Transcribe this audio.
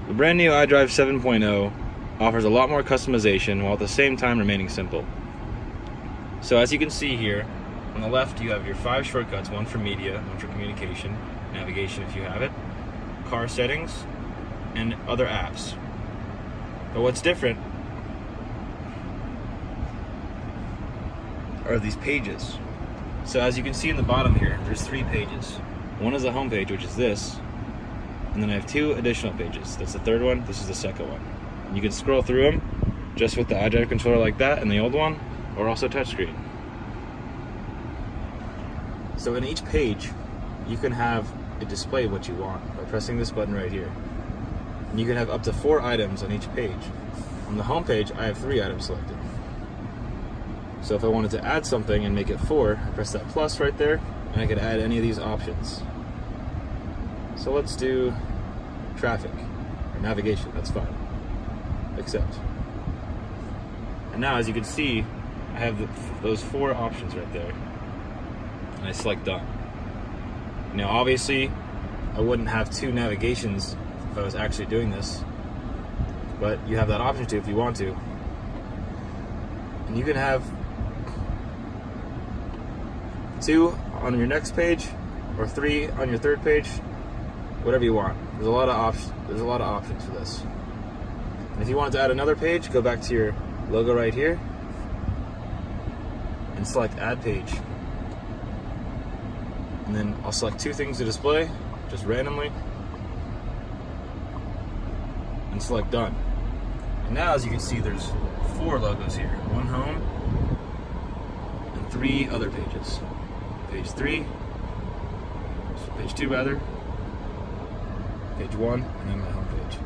The brand new iDrive 7.0 offers a lot more customization while at the same time remaining simple. So as you can see here, on the left you have your 5 shortcuts, one for media, one for communication, navigation if you have it, car settings, and other apps. But what's different are these pages. So as you can see in the bottom here, there's 3 pages. One is the home page, which is this, and then I have 2 additional pages. That's the third one, this is the second one. You can scroll through them just with the iDrive controller like that and the old one, or also touchscreen. So in each page, you can have it display what you want by pressing this button right here. And you can have up to 4 items on each page. On the home page, I have 3 items selected. So if I wanted to add something and make it 4, I press that plus right there, and I could add any of these options. So let's do traffic, or navigation, that's fine. Accept. And now as you can see, I have those 4 options right there. And I select done. Now obviously, I wouldn't have 2 navigations if I was actually doing this, but you have that option to if you want to. And you can have 2 on your next page, or 3 on your third page, whatever you want. There's a lot of options for this. And if you wanted to add another page, go back to your logo right here and select add page. And then I'll select 2 things to display, just randomly, and select done. And now as you can see, there's 4 logos here. 1 home, and 3 other pages. Page 3, page 2 rather, page 1, and then my home page.